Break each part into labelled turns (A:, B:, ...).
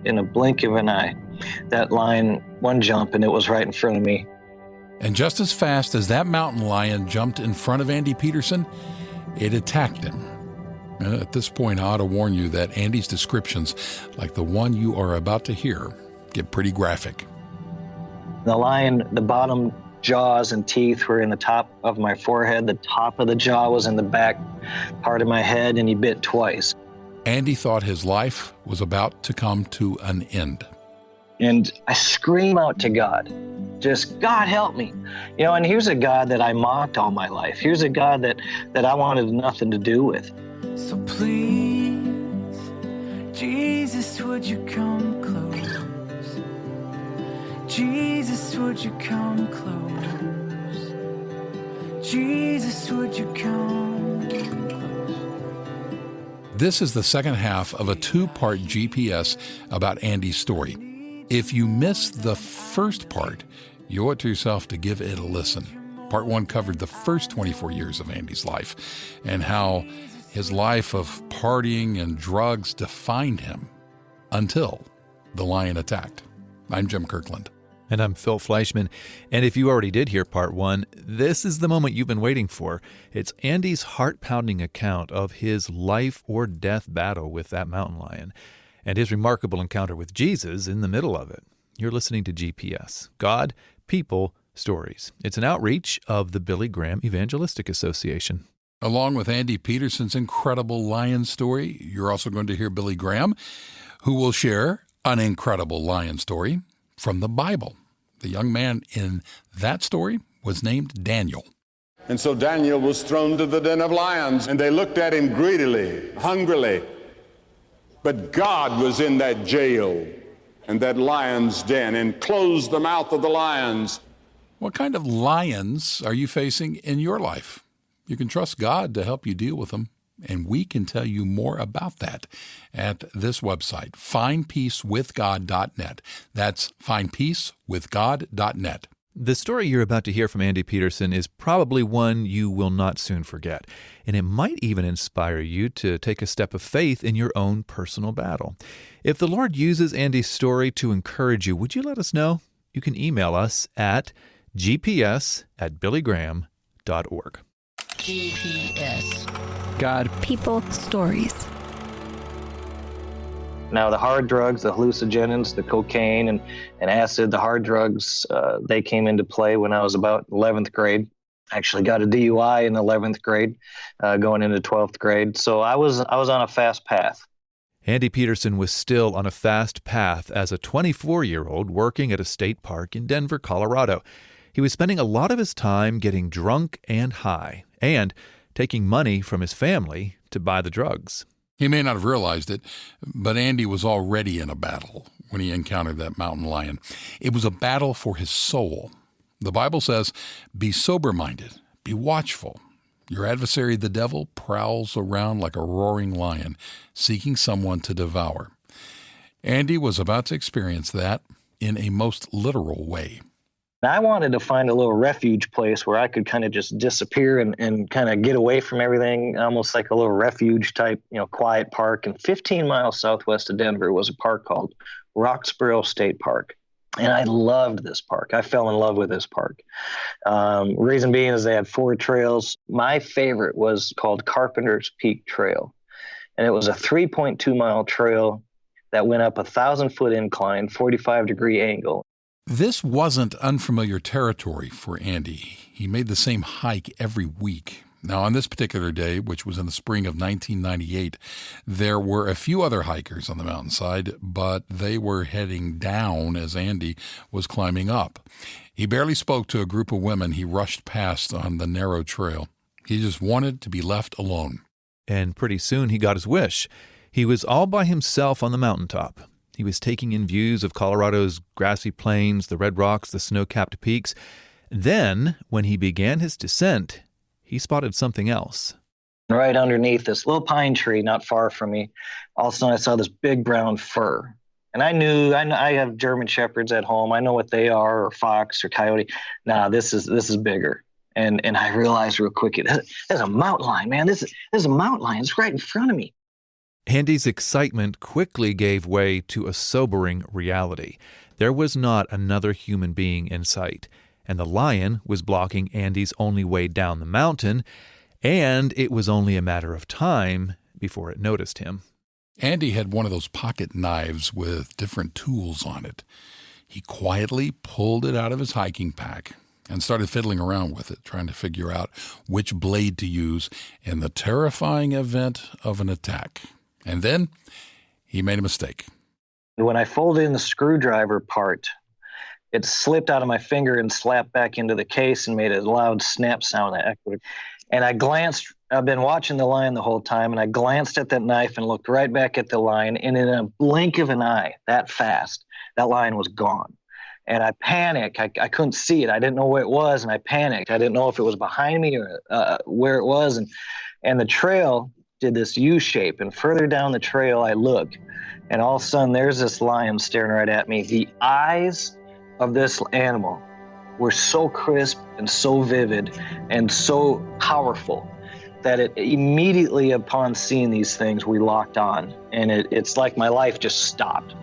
A: in a blink of an eye. That lion, one jump, and it was right in front of me.
B: And just as fast as that mountain lion jumped in front of Andy Peterson, it attacked him. At this point, I ought to warn you that Andy's descriptions, like the one you are about to hear, get pretty graphic.
A: The lion, the bottom jaws and teeth were in the top of my forehead. The top of the jaw was in the back part of my head, and he bit twice.
B: Andy thought his life was about to come to an end.
A: And I scream out to God, just, God help me. And here's a God that I mocked all my life. Here's a God that I wanted nothing to do with.
C: So please, Jesus, would you come close? Jesus, would you come close? Jesus, would you come close?
B: This is the second half of a two-part GPS about Andy's story. If you missed the first part, you owe it to yourself to give it a listen. Part one covered the first 24 years of Andy's life and how his life of partying and drugs defined him until the lion attacked. I'm Jim Kirkland.
D: And I'm Phil Fleischman. And if you already did hear part one, this is the moment you've been waiting for. It's Andy's heart-pounding account of his life or death battle with that mountain lion and his remarkable encounter with Jesus in the middle of it. You're listening to GPS, God, People, Stories. It's an outreach of the Billy Graham Evangelistic Association.
B: Along with Andy Peterson's incredible lion story, you're also going to hear Billy Graham, who will share an incredible lion story from the Bible. The young man in that story was named Daniel.
E: And so Daniel was thrown to the den of lions, and they looked at him greedily, hungrily. But God was in that jail and that lion's den and closed the mouth of the lions.
B: What kind of lions are you facing in your life? You can trust God to help you deal with them, and we can tell you more about that at this website, findpeacewithgod.net. That's findpeacewithgod.net.
D: The story you're about to hear from Andy Peterson is probably one you will not soon forget, and it might even inspire you to take a step of faith in your own personal battle. If the Lord uses Andy's story to encourage you, would you let us know? You can email us at gps@billygraham.org.
F: GPS.
G: God,
F: People, Stories.
A: Now, the hard drugs, the hallucinogens, the cocaine and acid, the hard drugs, they came into play when I was about 11th grade. I actually got a DUI in 11th grade, going into 12th grade. So I was on a fast path.
D: Andy Peterson was still on a fast path as a 24-year-old working at a state park in Denver, Colorado. He was spending a lot of his time getting drunk and high and taking money from his family to buy the drugs.
B: He may not have realized it, but Andy was already in a battle when he encountered that mountain lion. It was a battle for his soul. The Bible says, be sober-minded, be watchful. Your adversary, the devil, prowls around like a roaring lion, seeking someone to devour. Andy was about to experience that in a most literal way.
A: I wanted to find a little refuge place where I could kind of just disappear and kind of get away from everything, almost like a little refuge type, quiet park. And 15 miles southwest of Denver was a park called Roxborough State Park. And I loved this park. I fell in love with this park. Reason being is they had 4 trails. My favorite was called Carpenter's Peak Trail. And it was a 3.2-mile trail that went up a 1,000-foot incline, 45-degree angle.
B: This wasn't unfamiliar territory for Andy. He made the same hike every week. Now, on this particular day, which was in the spring of 1998, there were a few other hikers on the mountainside, but they were heading down as Andy was climbing up. He barely spoke to a group of women he rushed past on the narrow trail. He just wanted to be left alone.
D: And pretty soon he got his wish. He was all by himself on the mountaintop. He was taking in views of Colorado's grassy plains, the red rocks, the snow-capped peaks. Then, when he began his descent, he spotted something else.
A: Right underneath this little pine tree not far from me, all of a sudden I saw this big brown fur. And I have German Shepherds at home. I know what they are, or fox or coyote. Nah, this is bigger. And I realized real quick, there's a mountain lion, man. There's a mountain lion. It's right in front of me.
D: Andy's excitement quickly gave way to a sobering reality. There was not another human being in sight, and the lion was blocking Andy's only way down the mountain, and it was only a matter of time before it noticed him.
B: Andy had one of those pocket knives with different tools on it. He quietly pulled it out of his hiking pack and started fiddling around with it, trying to figure out which blade to use in the terrifying event of an attack. And then he made a mistake.
A: When I folded in the screwdriver part, it slipped out of my finger and slapped back into the case and made a loud snap sound that echoed. And I glanced, I've been watching the lion the whole time, and I glanced at that knife and looked right back at the lion, and in a blink of an eye, that fast, that lion was gone. And I panicked. I couldn't see it. I didn't know where it was, and I panicked. I didn't know if it was behind me or where it was. And the trail did this U shape, and further down the trail I looked, and all of a sudden there's this lion staring right at me. The eyes of this animal were so crisp and so vivid and so powerful that it immediately upon seeing these things, we locked on, and it's like my life just stopped.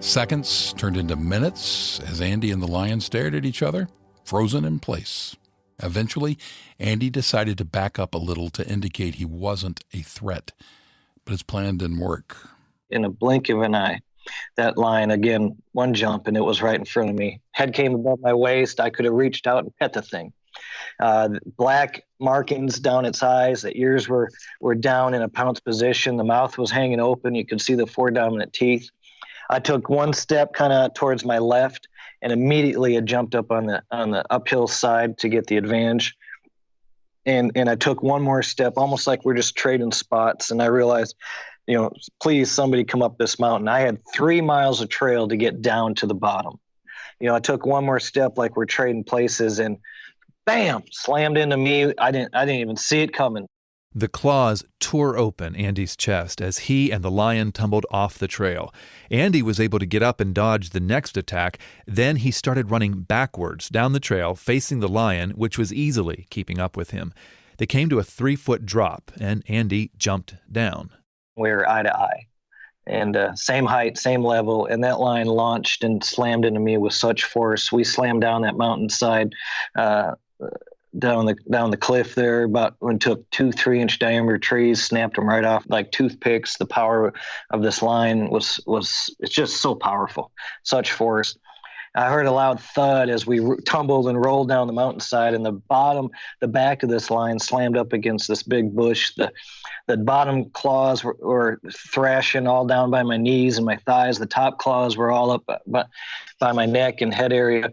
B: Seconds turned into minutes as Andy and the lion stared at each other, frozen in place. Eventually, Andy decided to back up a little to indicate he wasn't a threat, but his plan didn't work. In a blink of an eye, that lion, again, one jump, and it was right in front of me. Head came above my waist. I could have reached out and pet the thing. Black markings down its eyes. The ears were down in a pounce position. The mouth was hanging open. You could see the 4 dominant teeth. I took one step kind of towards my left, and immediately I jumped up on the uphill side to get the advantage. And I took one more step, almost like we're just trading spots. And I realized, please, somebody come up this mountain. I had 3 miles of trail to get down to the bottom. I took one more step like we're trading places, and bam, slammed into me. I didn't even see it coming.
D: The claws tore open Andy's chest as he and the lion tumbled off the trail. Andy was able to get up and dodge the next attack. Then he started running backwards down the trail, facing the lion, which was easily keeping up with him. They came to a 3-foot drop, and Andy jumped down.
A: We were eye to eye, and same height, same level, and that lion launched and slammed into me with such force. We slammed down that mountainside, down the cliff there, about when took 2 3-inch diameter trees, snapped them right off like toothpicks. The power of this line was it's just so powerful, such force. I heard a loud thud as we tumbled and rolled down the mountainside, and the back of this line slammed up against this big bush. The bottom claws were thrashing all down by my knees and my thighs. The top claws were all up by my neck and head area.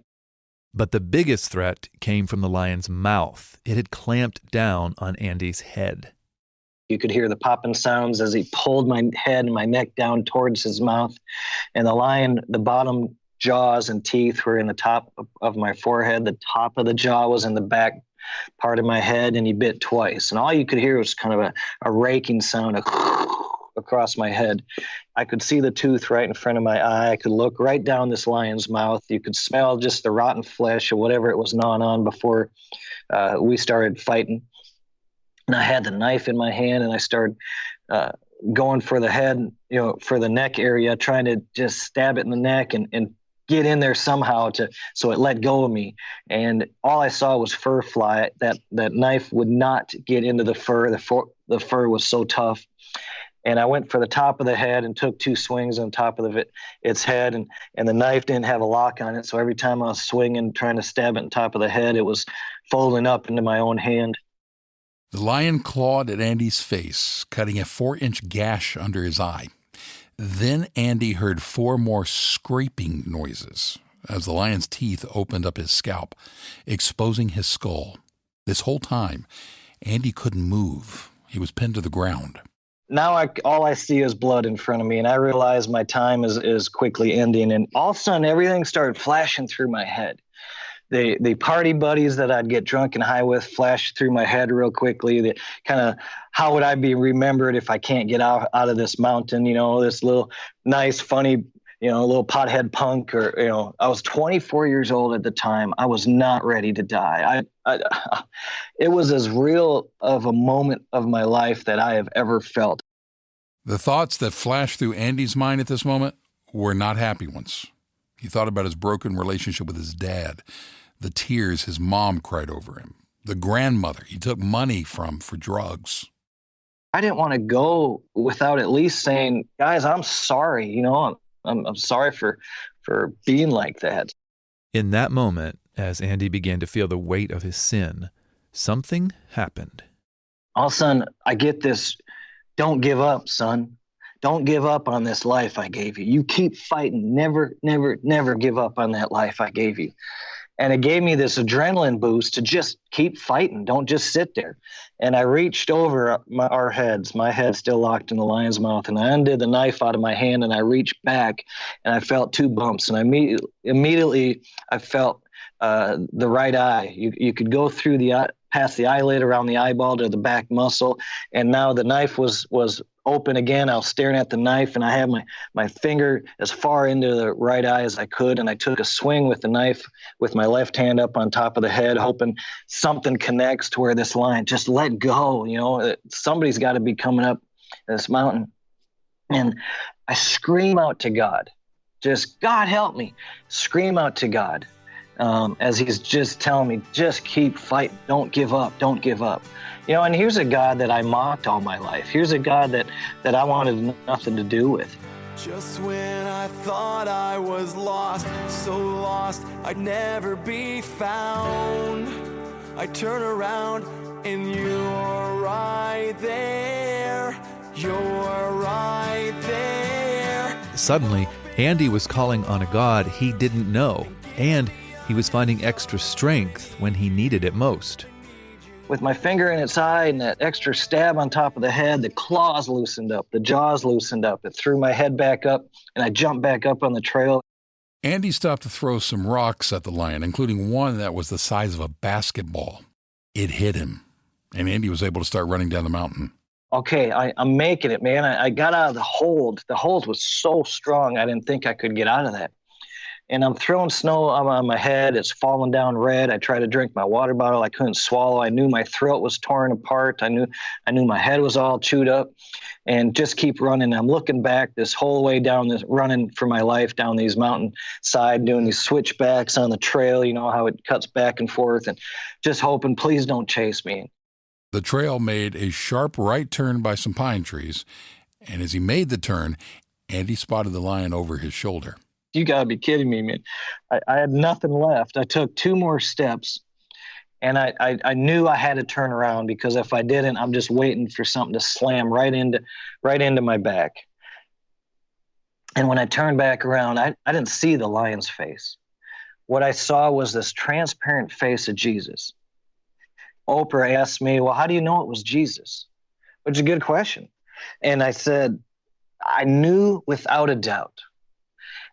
D: But the biggest threat came from the lion's mouth. It had clamped down on Andy's head.
A: You could hear the popping sounds as he pulled my head and my neck down towards his mouth. And the lion, the bottom jaws and teeth were in the top of my forehead. The top of the jaw was in the back part of my head, and he bit twice. And all you could hear was kind of a raking sound across my head. I could see the tooth right in front of my eye. I could look right down this lion's mouth. You could smell just the rotten flesh or whatever it was gnawing on before we started fighting. And I had the knife in my hand, and I started going for the head, for the neck area, trying to just stab it in the neck and get in there somehow so it let go of me. And all I saw was fur fly. That knife would not get into the fur. The fur was so tough. And I went for the top of the head and took 2 swings on top of its head, and the knife didn't have a lock on it. So every time I was swinging, trying to stab it on top of the head, it was folding up into my own hand.
B: The lion clawed at Andy's face, cutting a 4-inch gash under his eye. Then Andy heard 4 more scraping noises as the lion's teeth opened up his scalp, exposing his skull. This whole time, Andy couldn't move. He was pinned to the ground.
A: Now all I see is blood in front of me, and I realize my time is quickly ending. And all of a sudden, everything started flashing through my head. The party buddies that I'd get drunk and high with flashed through my head real quickly. The kind of, how would I be remembered if I can't get out of this mountain? This little nice, funny, little pothead punk. Or I was 24 years old at the time. I was not ready to die. It was as real of a moment of my life that I have ever felt.
B: The thoughts that flashed through Andy's mind at this moment were not happy ones. He thought about his broken relationship with his dad, the tears his mom cried over him, the grandmother he took money from for drugs.
A: I didn't want to go without at least saying, guys, I'm sorry. You know, I'm sorry for being like that.
D: In that moment, as Andy began to feel the weight of his sin, something happened.
A: All of a sudden, I get this, don't give up, son. Don't give up on this life I gave you. You keep fighting. Never, never, never give up on that life I gave you. And it gave me this adrenaline boost to just keep fighting. Don't just sit there. And I reached over our heads, my head still locked in the lion's mouth, and I undid the knife out of my hand, and I reached back, and I felt 2 bumps. And I immediately I felt the right eye. You could go through the eye, past the eyelid, around the eyeball to the back muscle, and now the knife was open again. I was staring at the knife, and I had my finger as far into the right eye as I could, and I took a swing with the knife with my left hand up on top of the head, hoping something connects to where this lion, just let go, you know, somebody's got to be coming up this mountain. And I scream out to God, just, God help me, scream out to God. As he's just telling me, just keep fighting, don't give up, don't give up. You know, and here's a God that I mocked all my life. Here's a God that I wanted nothing to do with.
C: Just when I thought I was lost, so lost I'd never be found, I turn around and you're right there, you're right there.
D: Suddenly, Andy was calling on a God he didn't know, and he was finding extra strength when he needed it most.
A: With my finger in its eye and that extra stab on top of the head, the claws loosened up, the jaws loosened up. It threw my head back up, and I jumped back up on the trail.
B: Andy stopped to throw some rocks at the lion, including one that was the size of a basketball. It hit him, and Andy was able to start running down the mountain.
A: Okay, I'm making it, man. I got out of the hold. The hold was so strong, I didn't think I could get out of that. And I'm throwing snow on my head. It's falling down red. I tried to drink my water bottle. I couldn't swallow. I knew my throat was torn apart. I knew my head was all chewed up, and just keep running. I'm looking back this whole way down this, running for my life down these mountainside, doing these switchbacks on the trail. You know how it cuts back and forth, and just hoping, please don't chase me.
B: The trail made a sharp right turn by some pine trees, and as he made the turn, Andy spotted the lion over his shoulder.
A: You got to be kidding me, man. I had nothing left. I took 2 more steps, and I knew I had to turn around, because if I didn't, I'm just waiting for something to slam right into my back. And when I turned back around, I didn't see the lion's face. What I saw was this transparent face of Jesus. Oprah asked me, well, how do you know it was Jesus? Which is a good question. And I said, I knew without a doubt.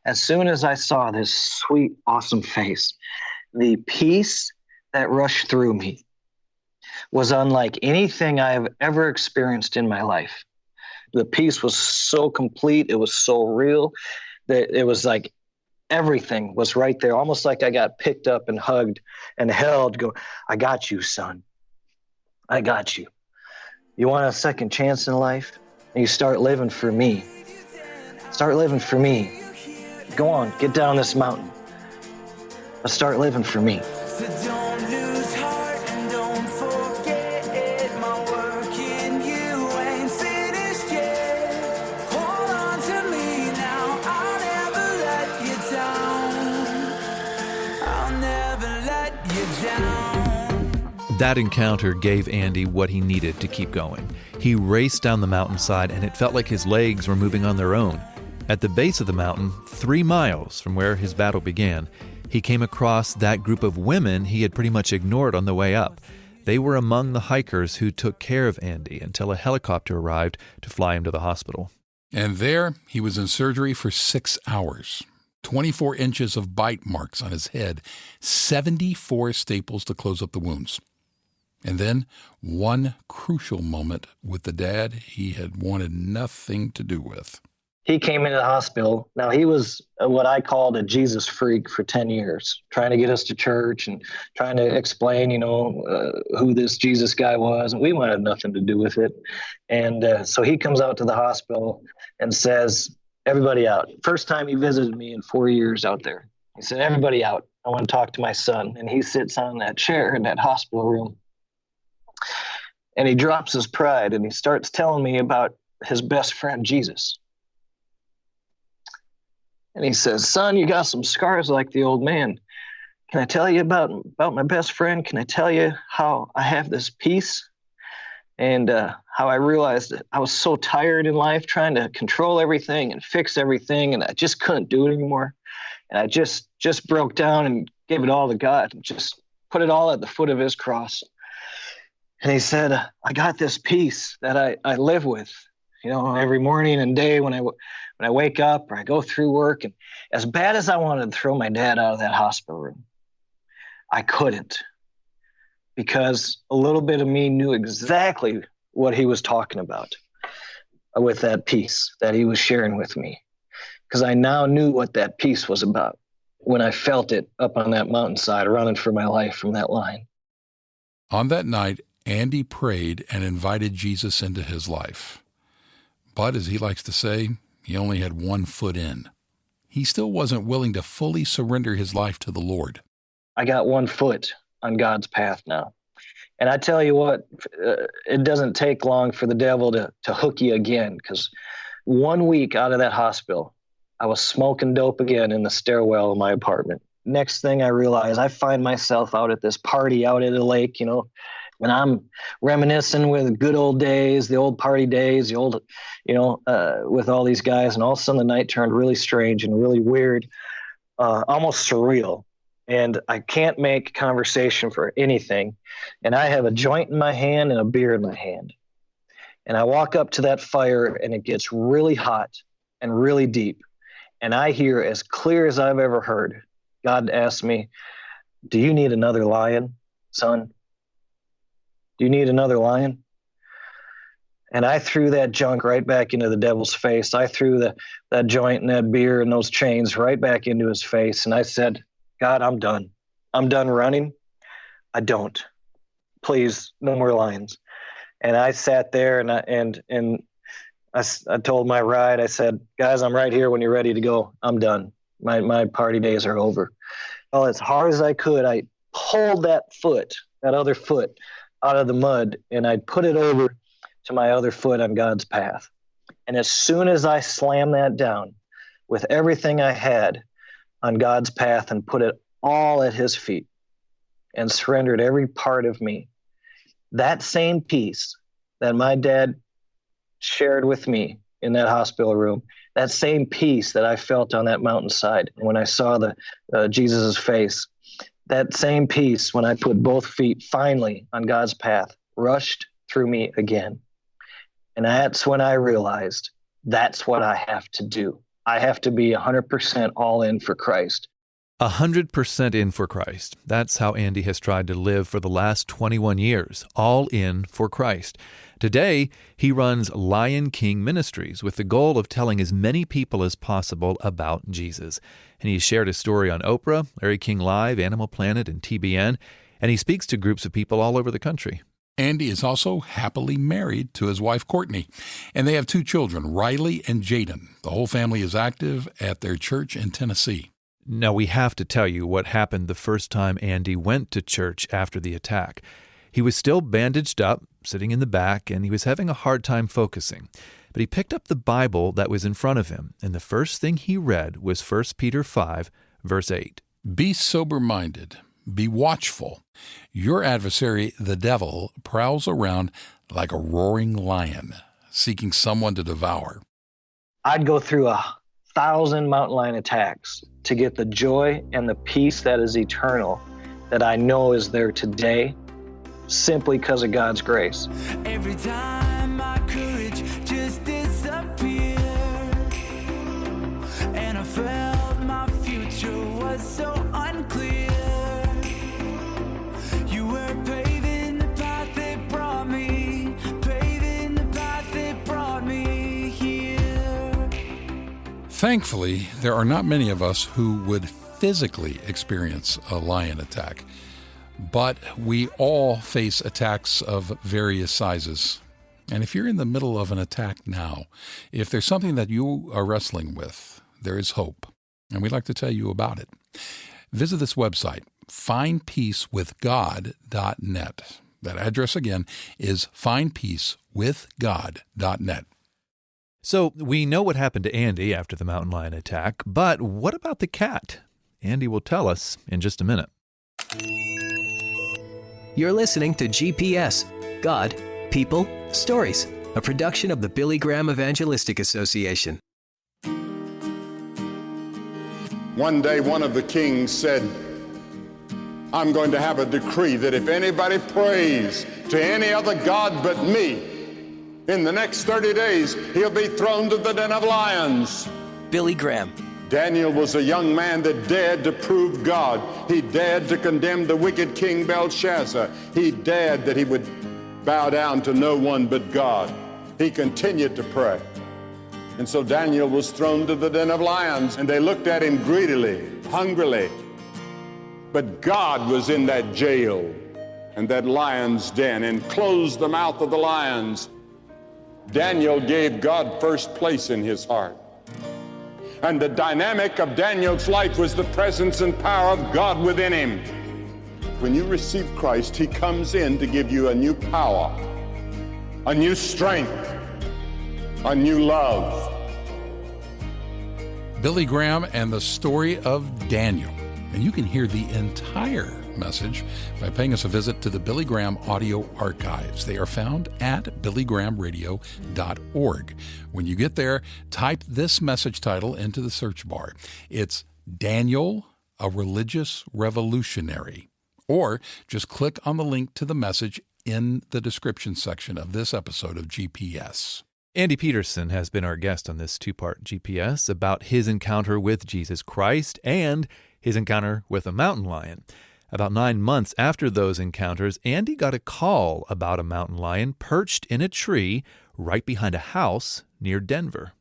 A: As soon as I saw this sweet, awesome face, the peace that rushed through me was unlike anything I have ever experienced in my life. The peace was so complete. It was so real that it was like everything was right there, almost like I got picked up and hugged and held, go, I got you, son. I got you. You want a second chance in life? And you start living for me. Start living for me. Go on, get down this mountain. But start living for me.
C: So don't lose heart and don't forget my work in you ain't finished yet. Hold on to me now, I'll never let you down. I'll never let you down.
D: That encounter gave Andy what he needed to keep going. He raced down the mountainside, and it felt like his legs were moving on their own. At the base of the mountain, 3 miles from where his battle began, he came across that group of women he had pretty much ignored on the way up. They were among the hikers who took care of Andy until a helicopter arrived to fly him to the hospital.
B: And there, he was in surgery for 6 hours. 24 inches of bite marks on his head, 74 staples to close up the wounds. And then, one crucial moment with the dad he had wanted nothing to do with.
A: he came into the hospital. Now, he was what I called a Jesus freak for 10 years, trying to get us to church and trying to explain, who this Jesus guy was. And we wanted nothing to do with it. And so he comes out to the hospital and says, everybody out. First time he visited me in 4 years out there. He said, everybody out. I want to talk to my son. And he sits on that chair in that hospital room. And he drops his pride and he starts telling me about his best friend, Jesus. And he says, son, you got some scars like the old man. Can I tell you about my best friend? Can I tell you how I have this peace? And how I realized that I was so tired in life trying to control everything and fix everything, and I just couldn't do it anymore. And I just broke down and gave it all to God, and just put it all at the foot of his cross. And he said, I got this peace that I live with, every morning and day when I wake up or I go through work. And as bad as I wanted to throw my dad out of that hospital room, I couldn't, because a little bit of me knew exactly what he was talking about with that peace that he was sharing with me, because I now knew what that peace was about when I felt it up on that mountainside running for my life from that line.
B: On that night, Andy prayed and invited Jesus into his life. But as he likes to say, he only had 1 foot in. He still wasn't willing to fully surrender his life to the Lord.
A: I got 1 foot on God's path now. And I tell you what, it doesn't take long for the devil to hook you again, because 1 week out of that hospital, I was smoking dope again in the stairwell of my apartment. Next thing I realize, I find myself out at this party out at a lake, and I'm reminiscing with good old days, the old party days, the old, with all these guys. And all of a sudden the night turned really strange and really weird, almost surreal. And I can't make conversation for anything. And I have a joint in my hand and a beer in my hand. And I walk up to that fire and it gets really hot and really deep. And I hear, as clear as I've ever heard, God asked me, do you need another lion, son? Do you need another lion? And I threw that junk right back into the devil's face. I threw that joint and that beer and those chains right back into his face. And I said, God, I'm done. I'm done running. I don't. Please, no more lions. And I sat there and I told my ride, I said, guys, I'm right here when you're ready to go. I'm done. My party days are over. Well, as hard as I could, I pulled that other foot out of the mud, and I put it over to my other foot on God's path. And as soon as I slammed that down with everything I had on God's path and put it all at his feet and surrendered every part of me, that same peace that my dad shared with me in that hospital room, that same peace that I felt on that mountainside when I saw Jesus' face, that same peace when I put both feet finally on God's path rushed through me again. And that's when I realized that's what I have to do. I have to be 100% all in for Christ.
D: 100% in for Christ. That's how Andy has tried to live for the last 21 years, all in for Christ. Today, he runs Lion King Ministries with the goal of telling as many people as possible about Jesus. And he's shared his story on Oprah, Larry King Live, Animal Planet, and TBN, and he speaks to groups of people all over the country.
B: Andy is also happily married to his wife, Courtney, and they have 2 children, Riley and Jaden. The whole family is active at their church in Tennessee.
D: Now, we have to tell you what happened the first time Andy went to church after the attack. He was still bandaged up, sitting in the back, and he was having a hard time focusing. But he picked up the Bible that was in front of him, and the first thing he read was 1 Peter 5, verse 8.
B: Be sober-minded. Be watchful. Your adversary, the devil, prowls around like a roaring lion, seeking someone to devour.
A: I'd go through 1,000 mountain lion attacks to get the joy and the peace that is eternal, that I know is there today, simply because of God's grace.
C: Every time my courage just disappeared, and I felt my future was so unclear. You were paving the path that brought me, paving the path that brought me here.
B: Thankfully, there are not many of us who would physically experience a lion attack, but we all face attacks of various sizes. And if you're in the middle of an attack now, if there's something that you are wrestling with, there is hope, and we'd like to tell you about it. Visit this website, findpeacewithgod.net. That address again is findpeacewithgod.net.
D: So we know what happened to Andy after the mountain lion attack, but what about the cat? Andy will tell us in just a minute.
G: You're listening to GPS, God, People, Stories, a production of the Billy Graham Evangelistic Association.
E: One day, one of the kings said, I'm going to have a decree that if anybody prays to any other god but me, in the next 30 days, he'll be thrown to the den of lions.
G: Billy Graham.
E: Daniel was a young man that dared to prove God. He dared to condemn the wicked King Belshazzar. He dared that he would bow down to no one but God. He continued to pray. And so Daniel was thrown to the den of lions, and they looked at him greedily, hungrily. But God was in that jail and that lion's den and closed the mouth of the lions. Daniel gave God first place in his heart. And the dynamic of Daniel's life was the presence and power of God within him. When you receive Christ, he comes in to give you a new power, a new strength, a new love.
B: Billy Graham and the story of Daniel. And you can hear the entire message by paying us a visit to the Billy Graham audio archives. They are found at billygrahamradio.org. When you get there, type this message title into the search bar. It's Daniel, a Religious Revolutionary. Or just click on the link to the message in the description section of this episode of GPS.
D: Andy Peterson has been our guest on this two-part GPS about his encounter with Jesus Christ and his encounter with a mountain lion. About 9 months after those encounters, Andy got a call about a mountain lion perched in a tree right behind a house near Denver.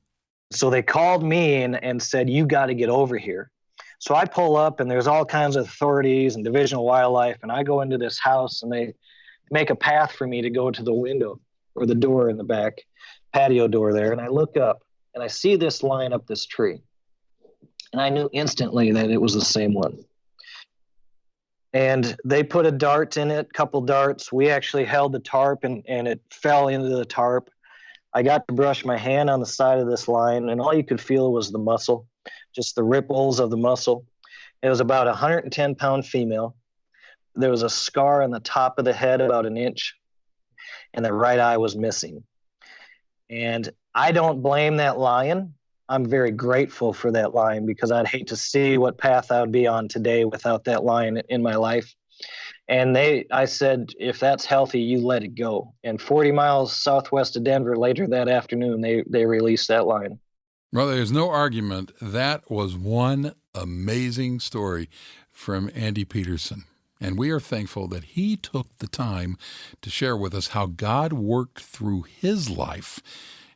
A: So they called me and said, you got to get over here. So I pull up, and there's all kinds of authorities and Division of Wildlife, and I go into this house, and they make a path for me to go to the window or the door in the back, patio door there, and I look up, and I see this lion up this tree. And I knew instantly that it was the same one. And they put a dart in it, couple darts. We actually held the tarp, and it fell into the tarp. I got to brush my hand on the side of this lion, and all you could feel was the muscle, just the ripples of the muscle. It was about a 110-pound female. There was a scar on the top of the head about an inch, and the right eye was missing. And I don't blame that lion. I'm very grateful for that lion, because I'd hate to see what path I would be on today without that lion in my life. And I said, if that's healthy, you let it go. And 40 miles southwest of Denver later that afternoon, they released that lion.
B: Well, there's no argument. That was one amazing story from Andy Peterson. And we are thankful that he took the time to share with us how God worked through his life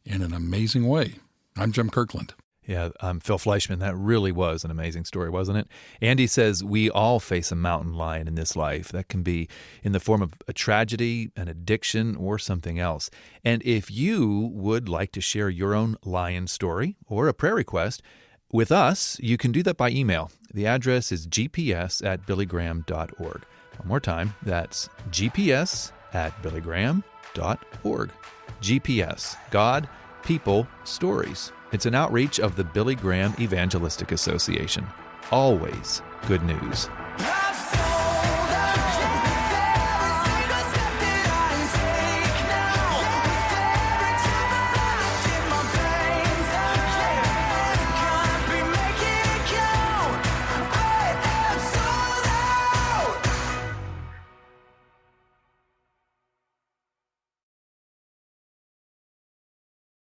B: in an amazing way. I'm Jim Kirkland.
D: Yeah, I'm Phil Fleischman. That really was an amazing story, wasn't it? Andy says we all face a mountain lion in this life. That can be in the form of a tragedy, an addiction, or something else. And if you would like to share your own lion story or a prayer request with us, you can do that by email. The address is gps@billygraham.org. One more time, that's gps@billygraham.org. GPS, God, People, Stories. It's an outreach of the Billy Graham Evangelistic Association. Always good news.